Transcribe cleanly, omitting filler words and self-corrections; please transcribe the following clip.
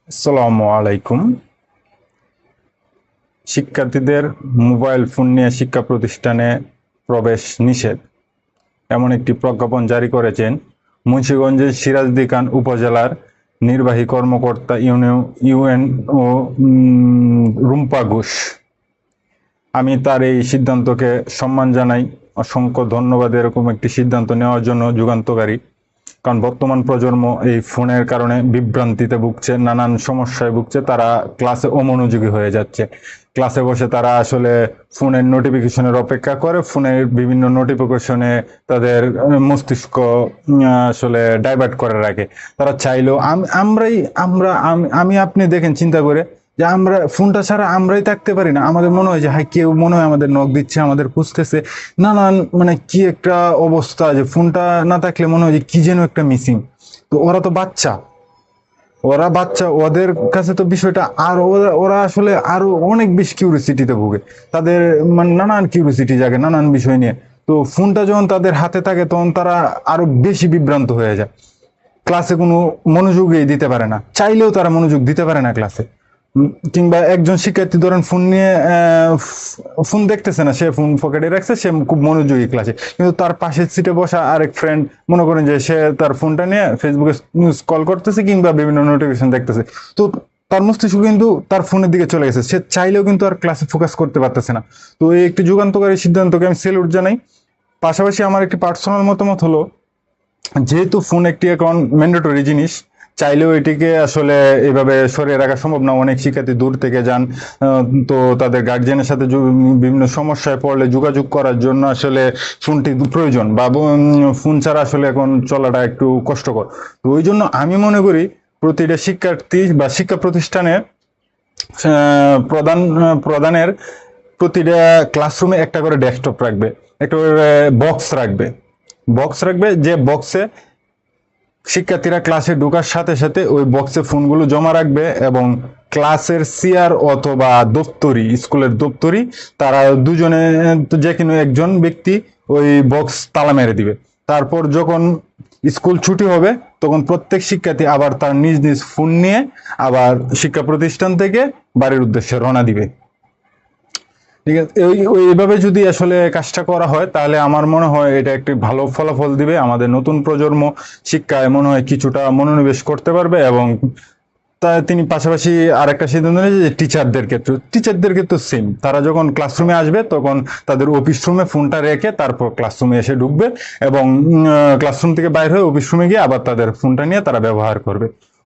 আসসালামু আলাইকুম। শিক্ষার্থীদের মোবাইল ফোন নিয়ে শিক্ষা প্রতিষ্ঠানে প্রবেশ নিষেধ এমন একটি প্রজ্ঞাপন জারি করেছেন মুন্সিগঞ্জের সিরাজদিখান খান উপজেলার নির্বাহী কর্মকর্তা ইউএনও রুম্পা ঘোষ। আমি তার এই সিদ্ধান্তকে সম্মান জানাই। অসংখ্য ধন্যবাদ এরকম একটি সিদ্ধান্ত নেওয়ার জন্য, যুগান্তকারী। কারণ বর্তমান প্রজন্ম এই ফোনের কারণে বিভ্রান্তিতে ভুগছে, নানান সমস্যায় ভুগছে। তারা ক্লাসে অমনোযোগী হয়ে যাচ্ছে। ক্লাসে বসে তারা আসলে ফোনের নোটিফিকেশনের অপেক্ষা করে, ফোনের বিভিন্ন নোটিফিকেশনে তাদের মস্তিষ্ক আসলে ডাইভার্ট করে রাখে। তারা চাইলেও আমি আপনি দেখেন, চিন্তা করে যে আমরা ফোনটা ছাড়া আমরাই থাকতে পারি না। আমাদের মনে হয় যে হাই, কেউ মনে হয় আমাদের নখ দিচ্ছে, আমাদের খুঁজতেছে। নানান মানে কি একটা অবস্থা, যে ফোনটা না থাকলে মনে হয় যে কি যেন একটা মিসিং। তো ওরা তো বাচ্চা, ওদের কাছে তো বিষয়টা আর ওরা আসলে আরো অনেক বেশি কিউরিসিটিতে ভোগে। তাদের মানে নানান কিউরিসিটি জাগে নানান বিষয় নিয়ে। তো ফোনটা যখন তাদের হাতে থাকে তখন তারা আরো বেশি বিভ্রান্ত হয়ে যায়। ক্লাসে কোনো মনোযোগই দিতে পারে না, চাইলেও তারা মনোযোগ দিতে পারে না ক্লাসে। কিংবা একজন শিক্ষার্থী ধরেন ফোন নিয়ে ফোন দেখতেছে না, সে ফোন পকেটে রাখছে, সে খুব মনোযোগী ক্লাসে, কিন্তু তার পাশের সিটে বসা আরেক ফ্রেন্ড মনে করেন যে সে তার ফোনটা নিয়ে ফেসবুকে কল করতেছে কিংবা বিভিন্ন নোটিফিকেশন দেখতেছে। তো তার মস্তিষ্ক কিন্তু তার ফোনের দিকে চলে গেছে, সে চাইলেও কিন্তু আর ক্লাসে ফোকাস করতে পারতেছে না। তো এই একটি যুগান্তকারী সিদ্ধান্তকে আমি সেলুট জানাই। পাশাপাশি আমার একটি পার্সোনাল মতামত হলো, যেহেতু ফোন একটি এখন ম্যান্ডেটরি জিনিস, চাইলেও এটিকে আসলে এভাবে সরিয়ে রাখা সম্ভব না। অনেক শিক্ষার্থী দূর থেকে যান, তো তাদের গার্জিয়ানের সাথে বিভিন্ন সমস্যায় পড়লে যোগাযোগ করার জন্য আসলে ফোনটি প্রয়োজন, বা ফোন ছাড়া আসলে এখন চলাটা একটু কষ্টকর। তো ওই জন্য আমি মনে করি প্রতিটা শিক্ষার্থী বা শিক্ষা প্রতিষ্ঠানে প্রধানের প্রতিটা ক্লাসরুমে একটা করে ডেস্কটপ রাখবে, একটা করে বক্স রাখবে, যে বক্সে শিক্ষার্থীরা ক্লাসে ঢোকার সাথে সাথে ওই বক্সে ফোনগুলো জমা রাখবে, এবং ক্লাসের সিআর অথবা দপ্তরি, স্কুলের দপ্তরি, তারা দুজনে, যে কোনো একজন ব্যক্তি ওই বক্স তালা মেরে দিবে। তারপর যখন স্কুল ছুটি হবে তখন প্রত্যেক শিক্ষার্থী আবার তার নিজ নিজ ফোন নিয়ে আবার শিক্ষা প্রতিষ্ঠান থেকে বাড়ির উদ্দেশ্যে রওনা দিবে। ঠিক আছে, এইভাবে যদি আসলে কাজটা করা হয় তাহলে আমার মনে হয় এটা একটি ভালো ফলাফল দিবে। আমাদের নতুন প্রজন্ম শিক্ষায় মনে হয় কিছুটা মনোনিবেশ করতে পারবে। এবং তিনি পাশাপাশি আরেকটা সিদ্ধান্ত নিয়েছে যে টিচারদের ক্ষেত্রে সেম, তারা যখন ক্লাসরুমে আসবে তখন তাদের অফিস রুমে ফোনটা রেখে তারপর ক্লাসরুমে এসে ঢুকবে, এবং ক্লাসরুম থেকে বাইরে হয়ে অফিস রুমে গিয়ে আবার তাদের ফোনটা নিয়ে তারা ব্যবহার করবে।